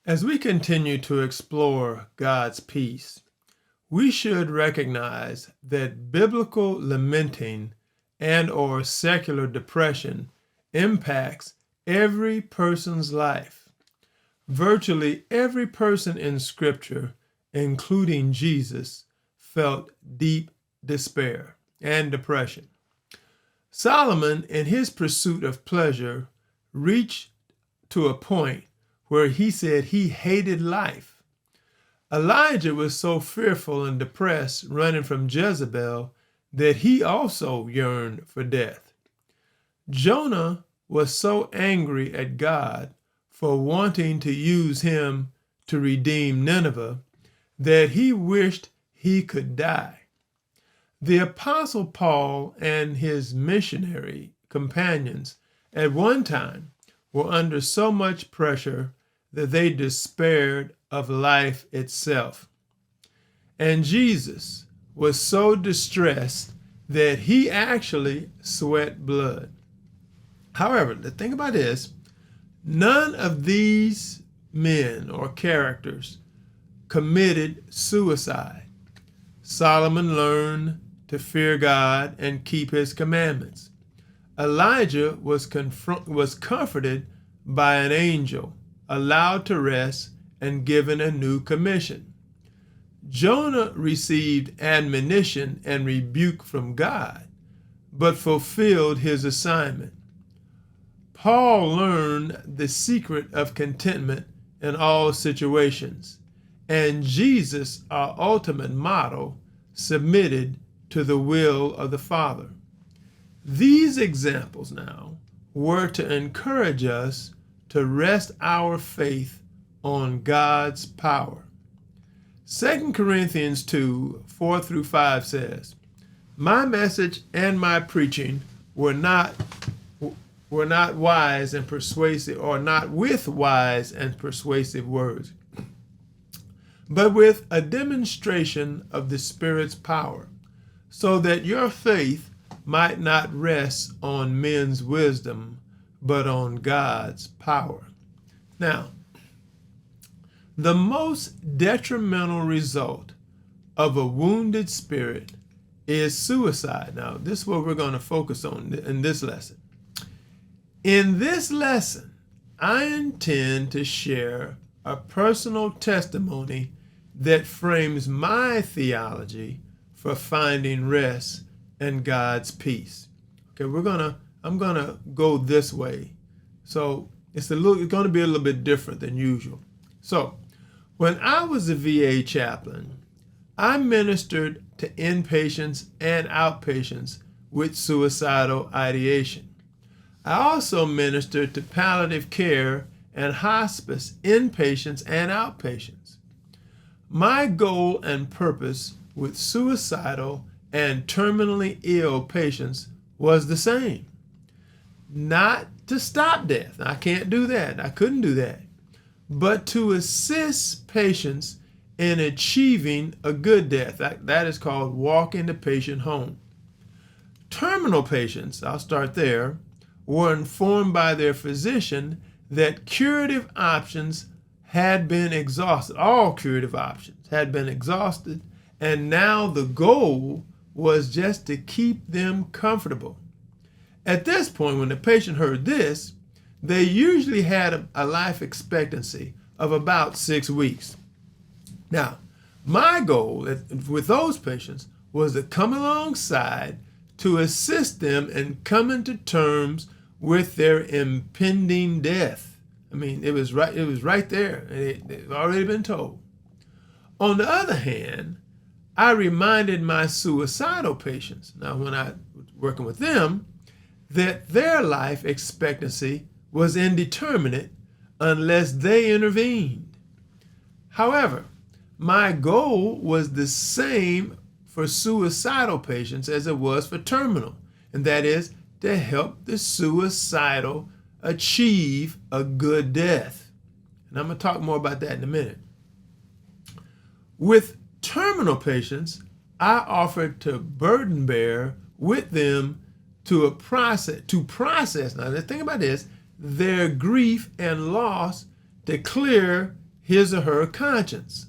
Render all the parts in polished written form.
As we continue to explore God's peace, we should recognize that biblical lamenting and/or secular depression impacts every person's life. Virtually every person in Scripture, including Jesus, felt deep despair and depression. Solomon, in his pursuit of pleasure, reached to a point where he said he hated life. Elijah was so fearful and depressed running from Jezebel that he also yearned for death. Jonah was so angry at God for wanting to use him to redeem Nineveh that he wished he could die. The Apostle Paul and his missionary companions at one time were under so much pressure that they despaired of life itself. And Jesus was so distressed that he actually sweat blood. However, the thing about it is, none of these men or characters committed suicide. Solomon learned to fear God and keep his commandments. Elijah was comforted by an angel, allowed to rest, and given a new commission. Jonah received admonition and rebuke from God, but fulfilled his assignment. Paul learned the secret of contentment in all situations, and Jesus, our ultimate model, submitted to the will of the Father. These examples now were to encourage us to rest our faith on God's power. 2 Corinthians 2:4-5 says, "My message and my preaching were not wise and persuasive, or not with wise and persuasive words, but with a demonstration of the Spirit's power, so that your faith might not rest on men's wisdom, but on God's power." Now, the most detrimental result of a wounded spirit is suicide. Now, this is what we're going to focus on in this lesson. In this lesson, I intend to share a personal testimony that frames my theology for finding rest and God's peace. Okay, I'm gonna go this way. So it's going to be a little bit different than usual. So when I was a VA chaplain, I ministered to inpatients and outpatients with suicidal ideation. I also ministered to palliative care and hospice inpatients and outpatients. My goal and purpose with suicidal and terminally ill patients was the same. Not to stop death. I can't do that. I couldn't do that. But to assist patients in achieving a good death. That is called walking the patient home. Terminal patients, I'll start there, were informed by their physician that curative options had been exhausted. All curative options had been exhausted, and now the goal was just to keep them comfortable. At this point, when the patient heard this, they usually had a life expectancy of about 6 weeks. Now, my goal with those patients was to come alongside to assist them in coming to terms with their impending death. I mean, it was right there, and it already been told. On the other hand, I reminded my suicidal patients, now when I was working with them, that their life expectancy was indeterminate unless they intervened. However, my goal was the same for suicidal patients as it was for terminal, and that is to help the suicidal achieve a good death. And I'm going to talk more about that in a minute. With terminal patients, I offered to burden bear with them to process, now the thing about this, their grief and loss to clear his or her conscience.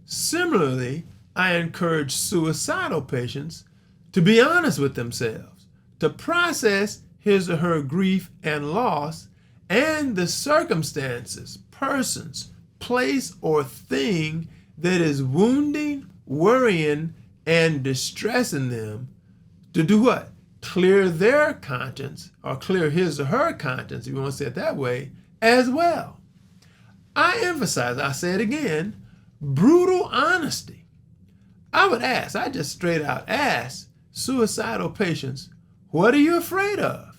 Similarly, I encourage suicidal patients to be honest with themselves, to process his or her grief and loss and the circumstances, persons, place, or thing that is wounding, worrying, and distressing them, to do what? Clear their conscience, or clear his or her conscience, if you want to say it that way, as well. I emphasize, I say it again, brutal honesty. I just straight out ask suicidal patients, what are you afraid of?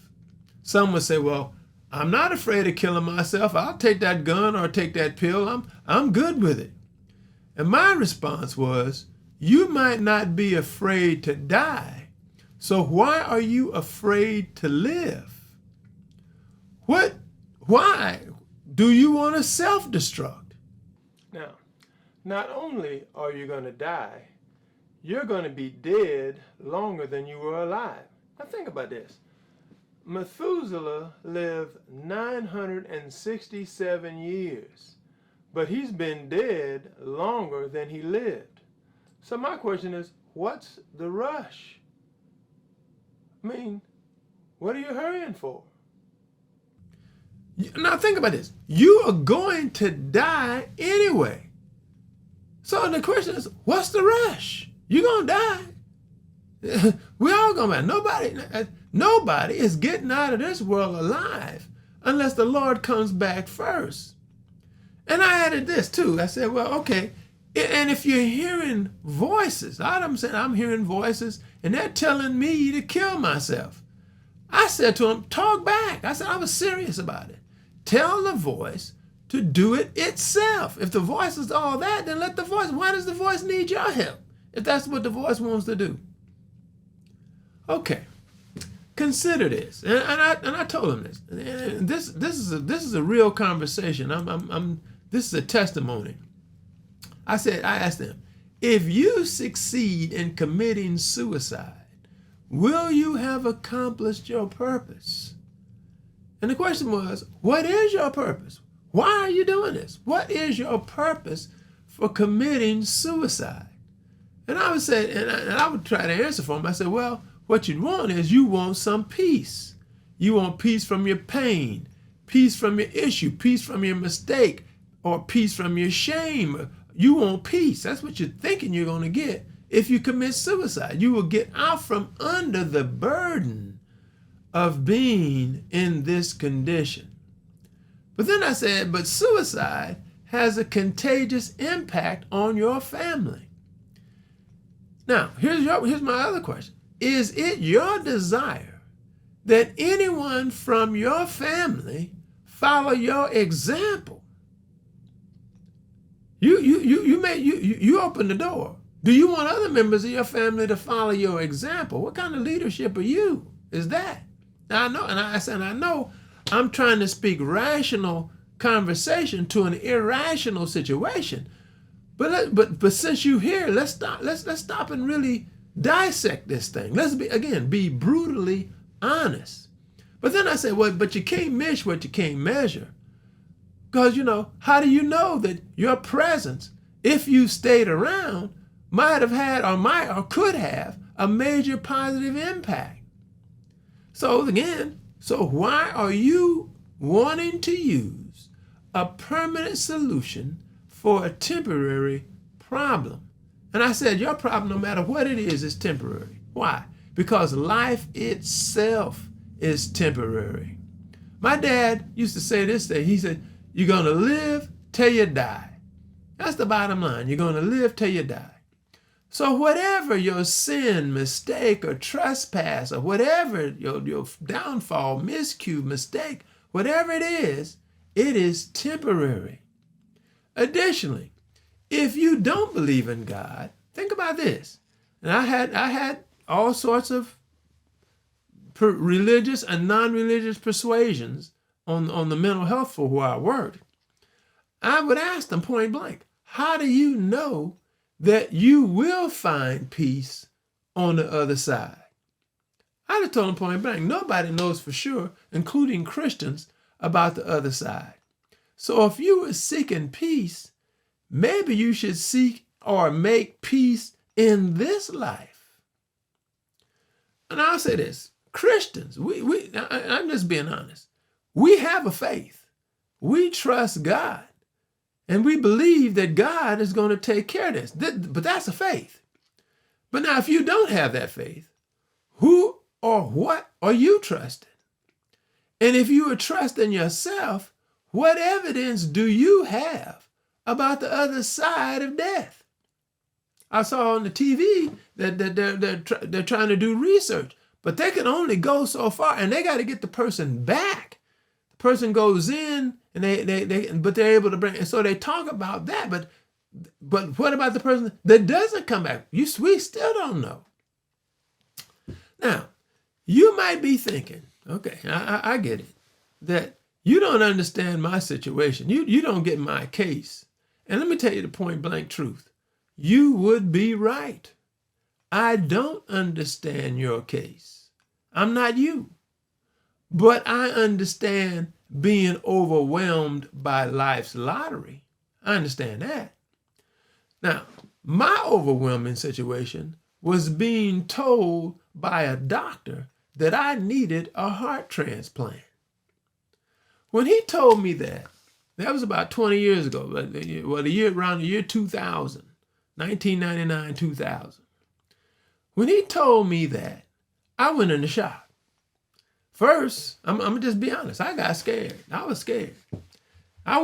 Some would say, well, I'm not afraid of killing myself. I'll take that gun or take that pill. I'm good with it. And my response was, you might not be afraid to die, so why are you afraid to live? Why do you want to self-destruct? Now, not only are you going to die, you're going to be dead longer than you were alive. Now think about this. Methuselah lived 967 years, but he's been dead longer than he lived. So my question is, what's the rush? I mean, what are you hurrying for? Now think about this. You are going to die anyway. So the question is, what's the rush? You're going to die. We're all going to die. Nobody is getting out of this world alive unless the Lord comes back first. And I added this too. I said, well, okay. And if you're hearing voices, I'm saying I'm hearing voices and they're telling me to kill myself. I said to them, talk back. I said, I was serious about it. Tell the voice to do it itself. If the voice is all that, then let the voice. Why does the voice need your help if that's what the voice wants to do? Okay, consider this, and I told him this. And this is a real conversation. This is a testimony. I asked them, if you succeed in committing suicide, will you have accomplished your purpose? And the question was, what is your purpose? Why are you doing this? What is your purpose for committing suicide? And I would say, and I would try to answer for him. I said, well, what you want is you want some peace. You want peace from your pain, peace from your issue, peace from your mistake, or peace from your shame. You want peace. That's what you're thinking you're going to get if you commit suicide. You will get out from under the burden of being in this condition. But then I said, but suicide has a contagious impact on your family. Now, here's my other question. Is it your desire that anyone from your family follow your example? You open the door. Do you want other members of your family to follow your example? What kind of leadership are you? Is that? Now I know, and I know I'm trying to speak rational conversation to an irrational situation. But since you're here, let's stop and really dissect this thing. Let's be brutally honest. But then I say, well, but you can't measure what you can't measure. Because, how do you know that your presence, if you stayed around, might have had or could have a major positive impact? So why are you wanting to use a permanent solution for a temporary problem? And I said, your problem, no matter what it is temporary. Why? Because life itself is temporary. My dad used to say this thing. He said, you're going to live till you die. That's the bottom line. You're going to live till you die. So whatever your sin, mistake, or trespass, or whatever your downfall, miscue, mistake, whatever it is temporary. Additionally, if you don't believe in God, think about this. And I had all sorts of religious and non-religious persuasions on the mental health for where I worked. I would ask them point blank, how do you know that you will find peace on the other side? I just told them point blank, nobody knows for sure, including Christians, about the other side. So if you were seeking peace, maybe you should seek or make peace in this life. And I'll say this, Christians, I'm just being honest. We have a faith. We trust God. And we believe that God is going to take care of this. But that's a faith. But now, if you don't have that faith, who or what are you trusting? And if you are trusting yourself, what evidence do you have about the other side of death? I saw on the TV that they're trying to do research, but they can only go so far, and they got to get the person back. The person goes in, and but they're able to bring. And so they talk about that, but what about the person that doesn't come back? We still don't know. Now, you might be thinking, okay, I get it, that you don't understand my situation. You don't get my case. And let me tell you the point blank truth. You would be right. I don't understand your case. I'm not you. But I understand being overwhelmed by life's lottery. I understand that. Now, my overwhelming situation was being told by a doctor that I needed a heart transplant. When he told me that was about 20 years ago, around the year 2000, 1999, 2000. When he told me that, I went into shock. First, I'm gonna just be honest, I got scared. I was scared. I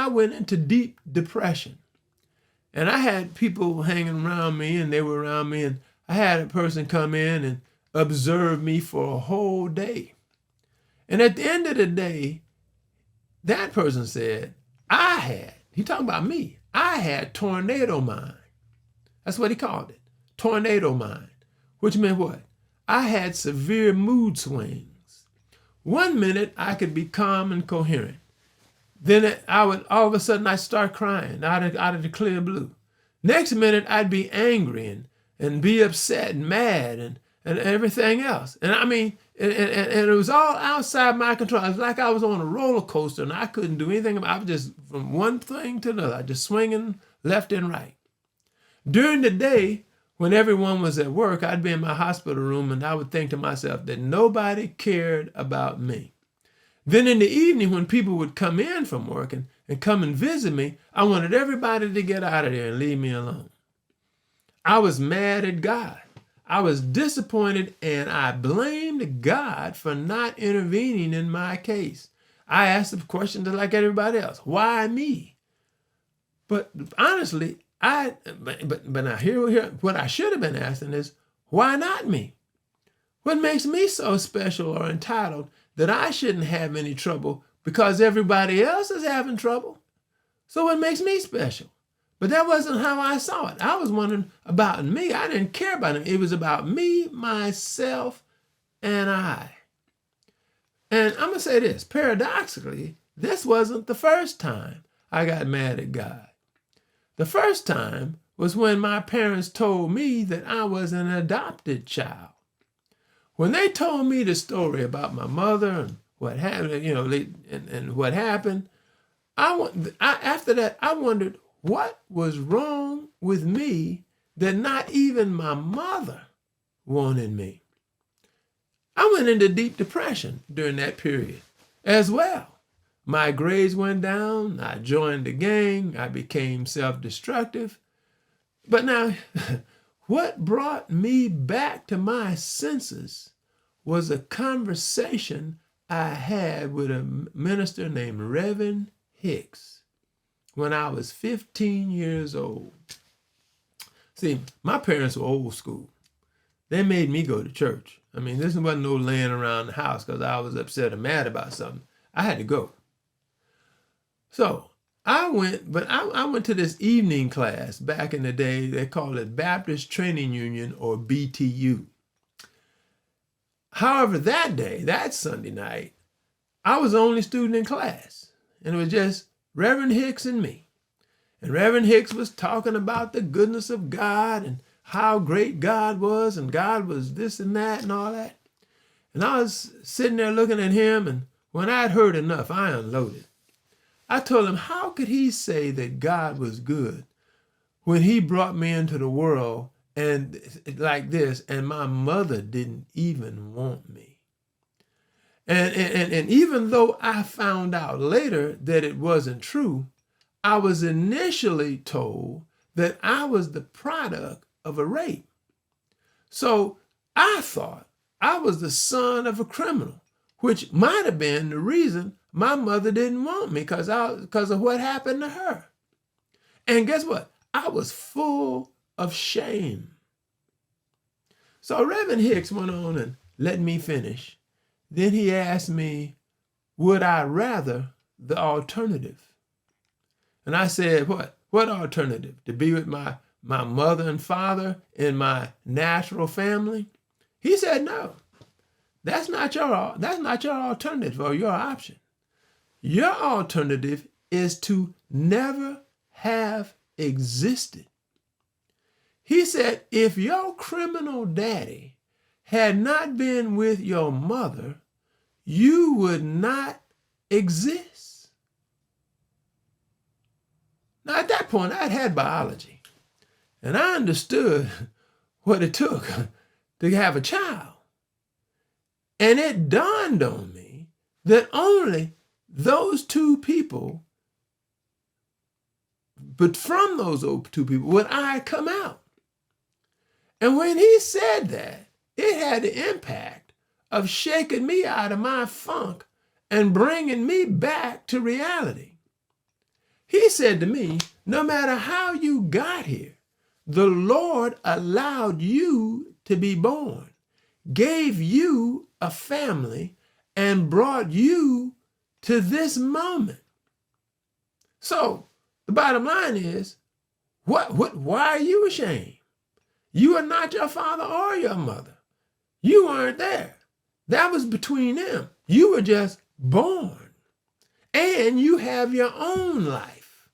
went into deep depression. And I had people hanging around me, and they were around me, and I had a person come in and observe me for a whole day. And at the end of the day, that person said, he talking about me, I had tornado mind. That's what he called it, tornado mind, which meant what? I had severe mood swings. One minute I could be calm and coherent. Then all of a sudden I'd start crying out of the clear blue. Next minute I'd be angry and be upset and mad and everything else. And I mean, and it was all outside my control. It was like I was on a roller coaster and I couldn't do anything about it. I was just from one thing to another, just swinging left and right. During the day, when everyone was at work, I'd be in my hospital room and I would think to myself that nobody cared about me. Then in the evening, when people would come in from work and come and visit me, I wanted everybody to get out of there and leave me alone. I was mad at God. I was disappointed, and I blamed God for not intervening in my case. I asked the question just like everybody else, why me? But honestly, but now here, what I should have been asking is, why not me? What makes me so special or entitled that I shouldn't have any trouble because everybody else is having trouble? So what makes me special? But that wasn't how I saw it. I was wondering about me. I didn't care about it. It was about me, myself, and I. And I'm going to say this, paradoxically, this wasn't the first time I got mad at God. The first time was when my parents told me that I was an adopted child. When they told me the story about my mother and what happened, and what happened, after that, I wondered what was wrong with me that not even my mother wanted me. I went into deep depression during that period as well. My grades went down. I joined the gang. I became self-destructive. But now, what brought me back to my senses was a conversation I had with a minister named Reverend Hicks when I was 15 years old. See, my parents were old school. They made me go to church. I mean, this wasn't no laying around the house because I was upset or mad about something. I had to go. So I went to this evening class back in the day. They called it Baptist Training Union, or BTU. However, that Sunday night, I was the only student in class. And it was just Reverend Hicks and me. And Reverend Hicks was talking about the goodness of God and how great God was, and God was this and that and all that. And I was sitting there looking at him, and when I'd heard enough, I unloaded. I told him, how could he say that God was good when he brought me into the world and like this, and my mother didn't even want me? And even though I found out later that it wasn't true, I was initially told that I was the product of a rape. So I thought I was the son of a criminal, which might have been the reason my mother didn't want me, because of what happened to her. And guess what? I was full of shame. So Reverend Hicks went on and let me finish. Then he asked me, would I rather the alternative? And I said, what? What alternative? To be with my mother and father in my natural family? He said, no, that's not your alternative or your option. Your alternative is to never have existed. He said, if your criminal daddy had not been with your mother, you would not exist. Now, at that point, I'd had biology, and I understood what it took to have a child. And it dawned on me that only those two people, but from those two people would I come out. And when he said that, it had the impact of shaking me out of my funk and bringing me back to reality. He said to me, no matter how you got here, the Lord allowed you to be born, gave you a family, and brought you to this moment. So the bottom line is, why are you ashamed? You are not your father or your mother. You weren't there. That was between them. You were just born. And you have your own life.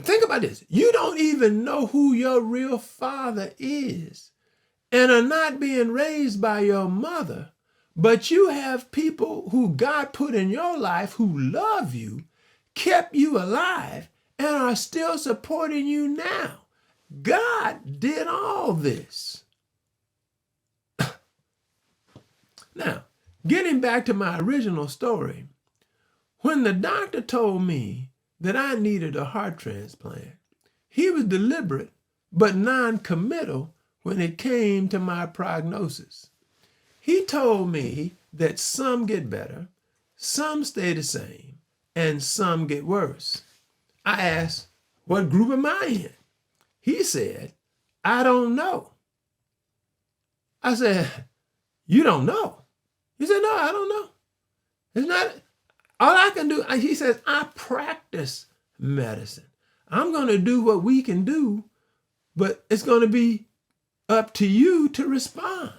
Think about this. You don't even know who your real father is and are not being raised by your mother, but you have people who God put in your life who love you, kept you alive, and are still supporting you now. God did all this. Now, getting back to my original story, when the doctor told me that I needed a heart transplant, he was deliberate but non-committal when it came to my prognosis. He told me that some get better, some stay the same, and some get worse. I asked, what group am I in? He said, I don't know. I said, you don't know? He said, no, I don't know. It's not, all I can do, he says, I practice medicine. I'm going to do what we can do, but it's going to be up to you to respond.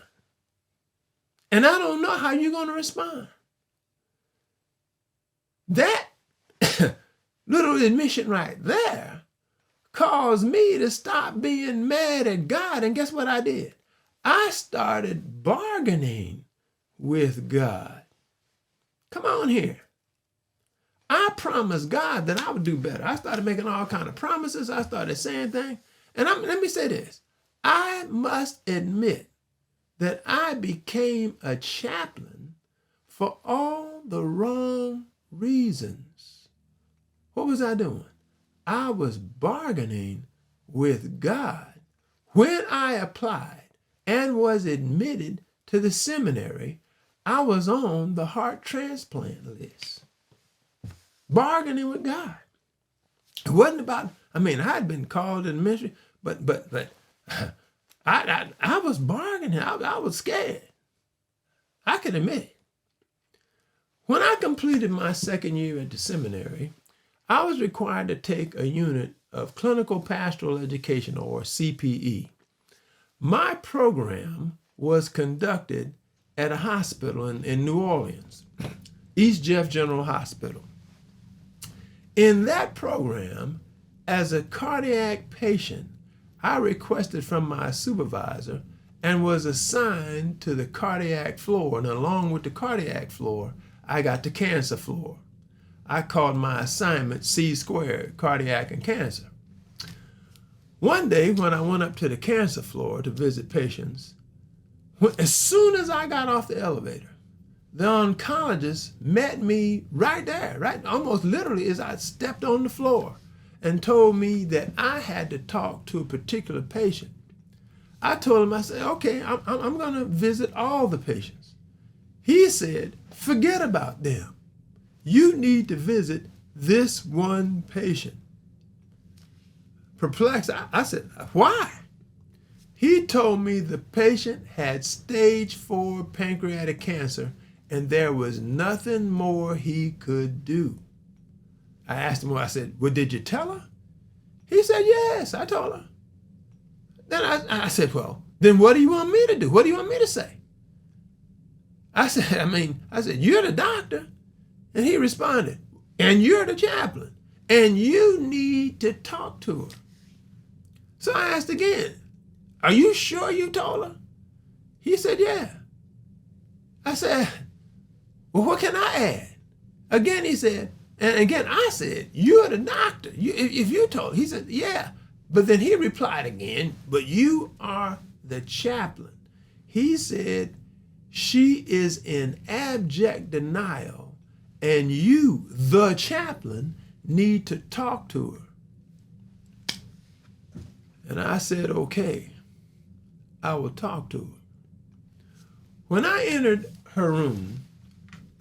And I don't know how you're going to respond. That little admission right there caused me to stop being mad at God. And guess what I did? I started bargaining with God. Come on here. I promised God that I would do better. I started making all kinds of promises. I started saying things. And let me say this. I must admit that I became a chaplain for all the wrong reasons. What was I doing? I was bargaining with God. When I applied and was admitted to the seminary, I was on the heart transplant list. Bargaining with God. It wasn't about, I had been called in the ministry, but I was bargaining. I was scared. I can admit it. When I completed my second year at the seminary, I was required to take a unit of clinical pastoral education, or CPE. My program was conducted at a hospital in New Orleans, East Jeff General Hospital. In that program, as a cardiac patient, I requested from my supervisor and was assigned to the cardiac floor. And along with the cardiac floor, I got the cancer floor. I called my assignment C², cardiac and cancer. One day when I went up to the cancer floor to visit patients, as soon as I got off the elevator, the oncologist met me right there, right, almost literally as I stepped on the floor, and told me that I had to talk to a particular patient. I told him, I said, okay, I'm going to visit all the patients. He said, forget about them. You need to visit this one patient. Perplexed, I said, why? He told me the patient had stage 4 pancreatic cancer and there was nothing more he could do. I asked him, I said, well, did you tell her? He said, yes, I told her. Then I said, well, then what do you want me to do? What do you want me to say? I said, you're the doctor. And he responded, and you're the chaplain, and you need to talk to her. So I asked again, are you sure you told her? He said, yeah. I said, well, what can I add? Again, he said, and again, I said, you're the doctor. If you told, he said, yeah. But then he replied again, but you are the chaplain. He said, she is in abject denial, and you, the chaplain, need to talk to her. And I said, okay, I will talk to her. When I entered her room,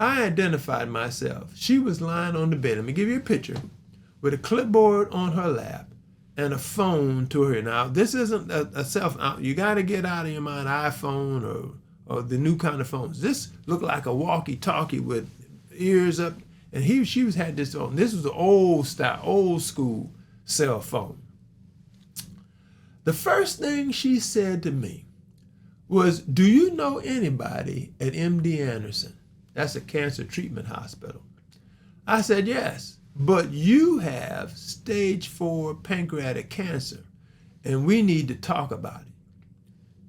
I identified myself. She was lying on the bed. Let me give you a picture. With a clipboard on her lap and a phone to her. Now, this isn't a cell phone. You got to get out of your mind iPhone or the new kind of phones. This looked like a walkie-talkie with ears up. And she had this on. This was an old style, old school cell phone. The first thing she said to me was, do you know anybody at MD Anderson? That's a cancer treatment hospital. I said, yes, but you have stage 4 pancreatic cancer, and we need to talk about it.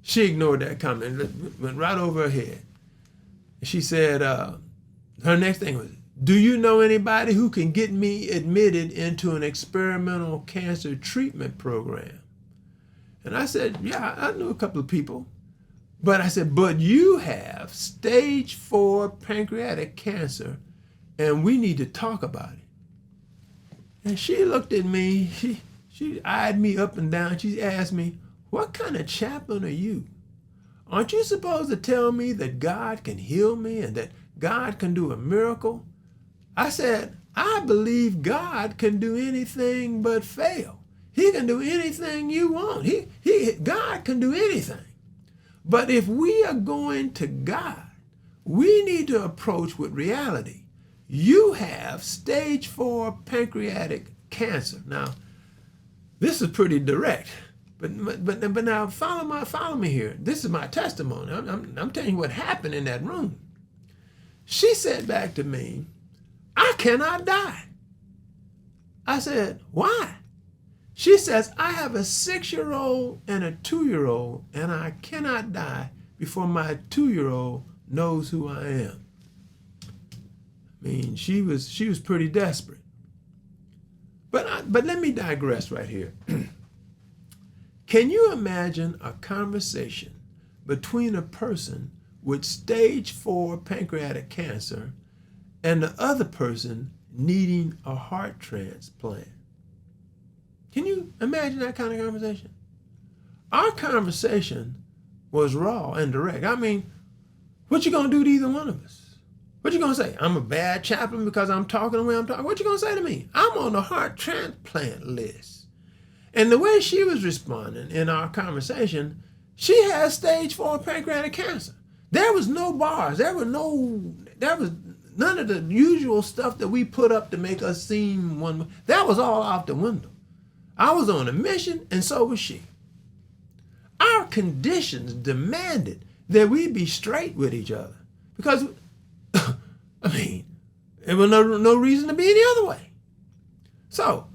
She ignored that comment, went right over her head. She said, her next thing was, do you know anybody who can get me admitted into an experimental cancer treatment program? And I said, yeah, I knew a couple of people. But I said, but you have stage 4 pancreatic cancer, and we need to talk about it. And she looked at me, she eyed me up and down. She asked me, what kind of chaplain are you? Aren't you supposed to tell me that God can heal me and that God can do a miracle? I said, I believe God can do anything but fail. He can do anything you want. God can do anything. But if we are going to God, we need to approach with reality. You have stage 4 pancreatic cancer. Now, this is pretty direct, but now follow me here. This is my testimony. I'm telling you what happened in that room. She said back to me, I cannot die. I said, why? She says, I have a 6-year-old and a 2-year-old, and I cannot die before my 2-year-old knows who I am. I mean, she was pretty desperate. But let me digress right here. Can you imagine a conversation between a person with stage 4 pancreatic cancer and the other person needing a heart transplant? Can you imagine that kind of conversation? Our conversation was raw and direct. I mean, what you gonna do to either one of us? What you gonna say? I'm a bad chaplain because I'm talking the way I'm talking? What you gonna say to me? I'm on the heart transplant list. And the way she was responding in our conversation, she has stage 4 pancreatic cancer. There was no bars. There was none of the usual stuff that we put up to make us seem one. That was all out the window. I was on a mission, and so was she. Our conditions demanded that we be straight with each other because, I mean, there was no reason to be any other way. So,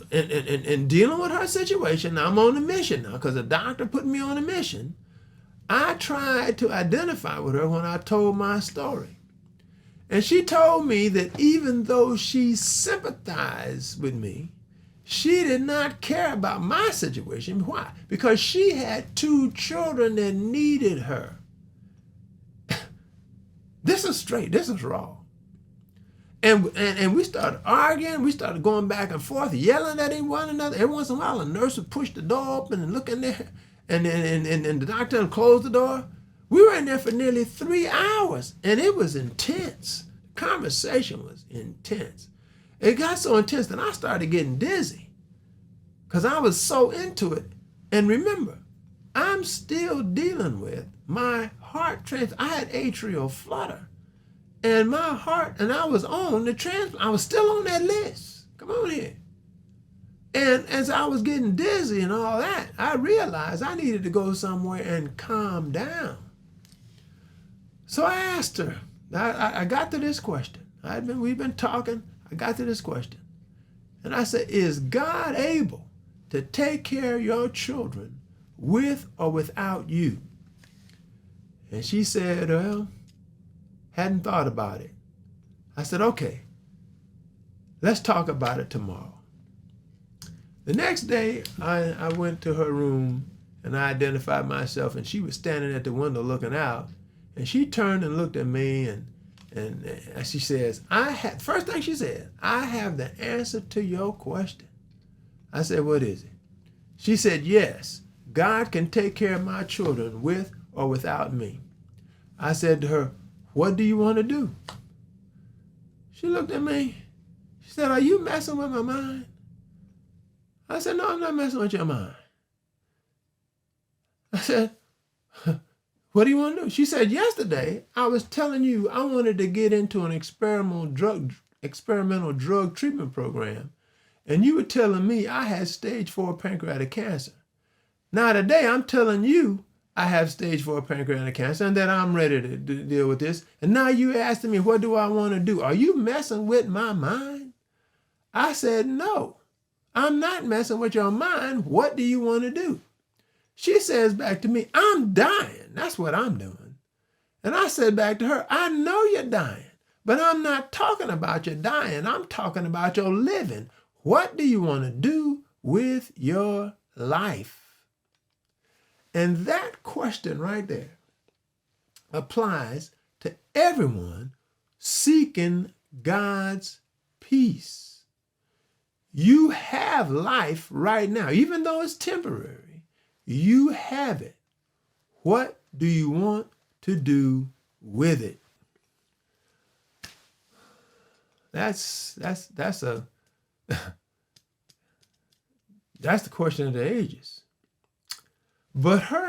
in dealing with her situation, I'm on a mission now because the doctor put me on a mission. I tried to identify with her when I told my story. And she told me that even though she sympathized with me, she did not care about my situation. Why? Because she had 2 children that needed her. This is straight. This is raw. And we started arguing. We started going back and forth, yelling at one another. Every once in a while, a nurse would push the door open and look in there, and the doctor would close the door. We were in there for nearly 3 hours, and it was intense. Conversation was intense. It got so intense that I started getting dizzy because I was so into it. And remember, I'm still dealing with my heart transplant. I had atrial flutter. And my heart, and I was on the transplant. I was still on that list. Come on here. And as I was getting dizzy and all that, I realized I needed to go somewhere and calm down. So I asked her, I got to this question. We've been talking, I got to this question. And I said, is God able to take care of your children with or without you? And she said, well, hadn't thought about it. I said, okay, let's talk about it tomorrow. The next day, I went to her room and I identified myself, and she was standing at the window looking out, and she turned and looked at me, and she says, first thing she said, I have the answer to your question. I said, what is it? She said, yes, God can take care of my children with or without me. I said to her, what do you want to do? She looked at me. She said, are you messing with my mind? I said, no, I'm not messing with your mind. I said, what do you want to do? She said, yesterday, I was telling you I wanted to get into an experimental drug treatment program, and you were telling me I had stage 4 pancreatic cancer. Now today, I'm telling you I have stage 4 pancreatic cancer and that I'm ready to deal with this. And now you asking me, what do I want to do? Are you messing with my mind? I said, no, I'm not messing with your mind. What do you want to do? She says back to me, I'm dying. That's what I'm doing. And I said back to her, I know you're dying, but I'm not talking about your dying. I'm talking about your living. What do you want to do with your life? And that question right there applies to everyone seeking God's peace. You have life right now, even though it's temporary. You have it. What do you want to do with it? That's the question of the ages. But her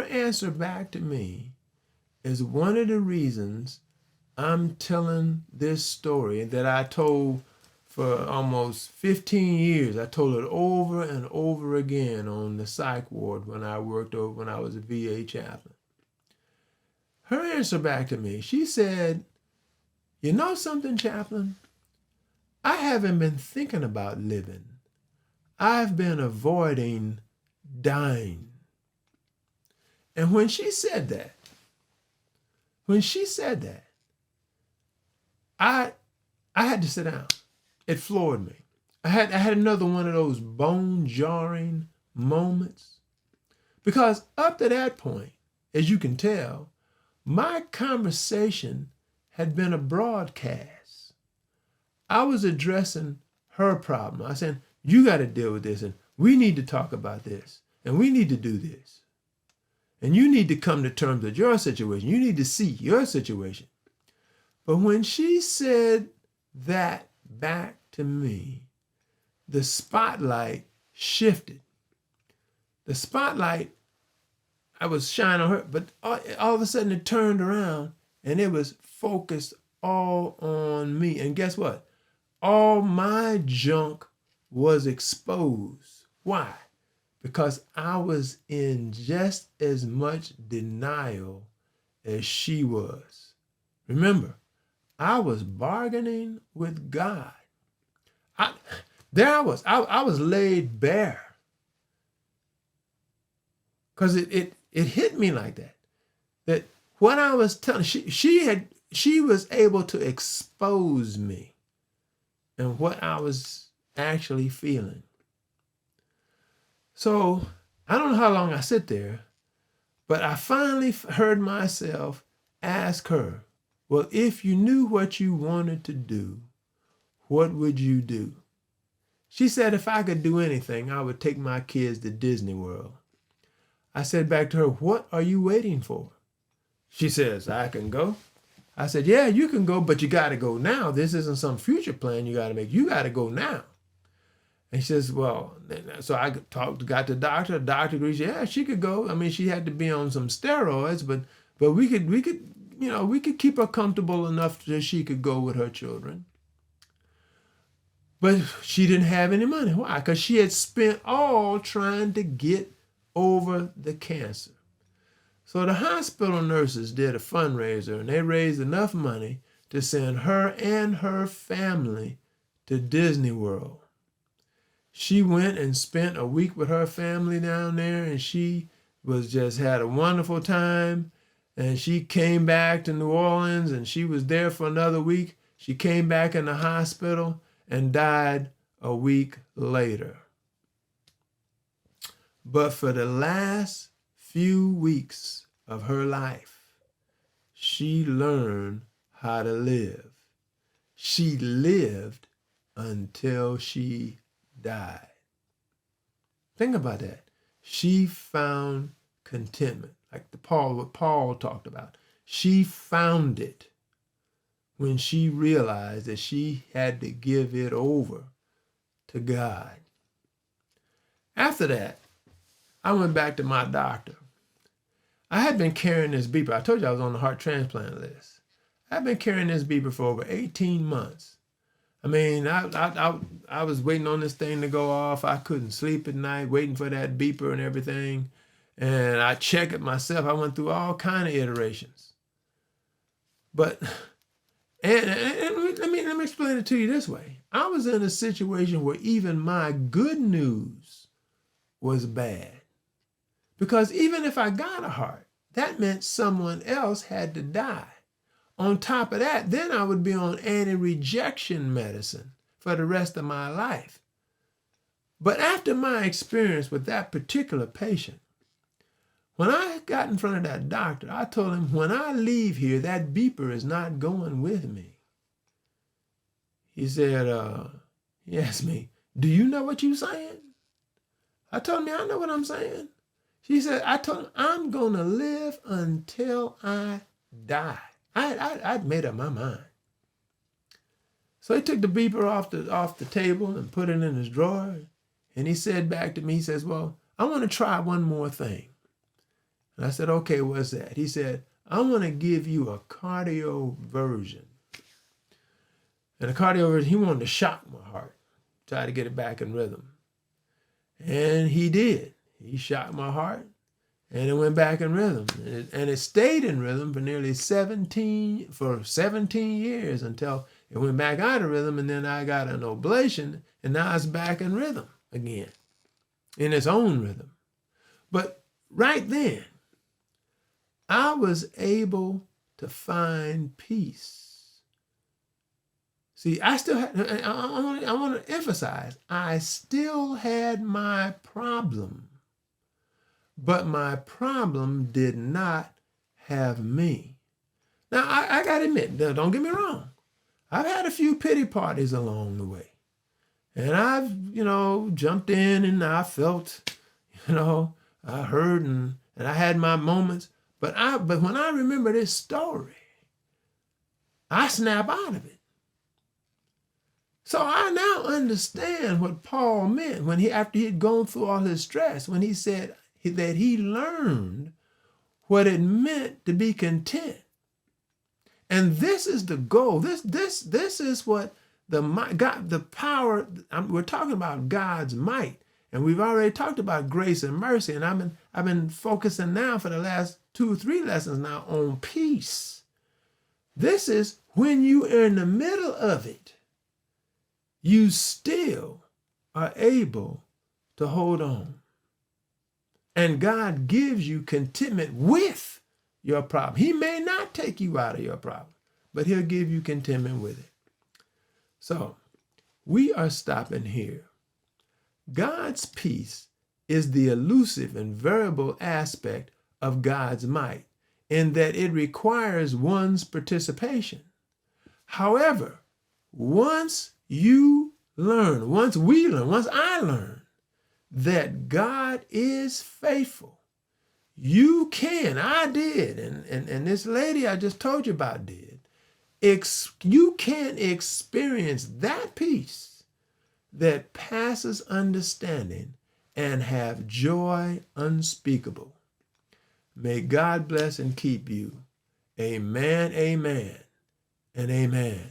answer back to me is one of the reasons I'm telling this story that I told for almost 15 years. I told it over and over again on the psych ward when I was a VA chaplain. Her answer back to me, she said, you know something, chaplain? I haven't been thinking about living. I've been avoiding dying. And when she said that, I had to sit down. It floored me. I had another one of those bone-jarring moments. Because up to that point, as you can tell, my conversation had been a broadcast. I was addressing her problem. I said, you got to deal with this, and we need to talk about this, and we need to do this. And you need to come to terms with your situation. You need to see your situation. But when she said that back to me, the spotlight shifted. The spotlight, I was shining on her, but all of a sudden it turned around and it was focused all on me. And guess what? All my junk was exposed. Why? Because I was in just as much denial as she was. Remember, I was bargaining with God. I was laid bare. Because it hit me like that. That what I was telling, she had she was able to expose me and what I was actually feeling. So I don't know how long I sit there, but I finally heard myself ask her, well, if you knew what you wanted to do, what would you do? She said, if I could do anything, I would take my kids to Disney World. I said back to her, what are you waiting for? She says, I can go. I said, yeah, you can go, but you got to go now. This isn't some future plan you got to make. You got to go now. And she says, well, so I got the doctor. The doctor agrees, yeah, she could go. I mean, she had to be on some steroids, but we could keep her comfortable enough that she could go with her children. But she didn't have any money. Why? Because she had spent all trying to get over the cancer. So the hospital nurses did a fundraiser, and they raised enough money to send her and her family to Disney World. She went and spent a week with her family down there, and she had a wonderful time. And she came back to New Orleans, and she was there for another week. She came back in the hospital and died a week later. But for the last few weeks of her life, she learned how to live. She lived until she died. Think about that. She found contentment, like what Paul talked about. She found it when she realized that she had to give it over to God. After that, I went back to my doctor. I had been carrying this beeper. I told you I was on the heart transplant list. I've been carrying this beeper for over 18 months. I mean, I was waiting on this thing to go off. I couldn't sleep at night, waiting for that beeper and everything. And I checked it myself. I went through all kind of iterations. But and let me explain it to you this way. I was in a situation where even my good news was bad. Because even if I got a heart, that meant someone else had to die. On top of that, then I would be on anti-rejection medicine for the rest of my life. But after my experience with that particular patient, when I got in front of that doctor, I told him, when I leave here, that beeper is not going with me. He said, he asked me, do you know what you're saying? I told him, I know what I'm saying. I told him, I'm going to live until I die. I'd made up my mind. So he took the beeper off the table and put it in his drawer. And he said back to me, he says, well, I want to try one more thing. And I said, okay, what's that? He said, I want to give you a cardioversion. And a cardioversion, he wanted to shock my heart, try to get it back in rhythm. And he did. He shocked my heart, and it went back in rhythm. And it stayed in rhythm for 17 years until it went back out of rhythm, and then I got an oblation, and now it's back in rhythm again, in its own rhythm. But right then, I was able to find peace. See, I want to emphasize, I still had my problem, but my problem did not have me. Now, I got to admit, don't get me wrong. I've had a few pity parties along the way. And I've, jumped in and I felt, I heard and I had my moments. But when I remember this story, I snap out of it. So I now understand what Paul meant after he had gone through all his stress, when he said that he learned what it meant to be content. And this is the goal. This is what the power. We're talking about God's might, and we've already talked about grace and mercy. And I've been focusing now for the last 2 or 3 lessons now on peace. This is when you are in the middle of it, you still are able to hold on. And God gives you contentment with your problem. He may not take you out of your problem, but he'll give you contentment with it. So we are stopping here. God's peace is the elusive and variable aspect of God's might, in that it requires one's participation. However, once I learn that God is faithful, I did, and this lady I just told you about did, you can experience that peace that passes understanding and have joy unspeakable. May God bless and keep you. Amen, amen, and amen.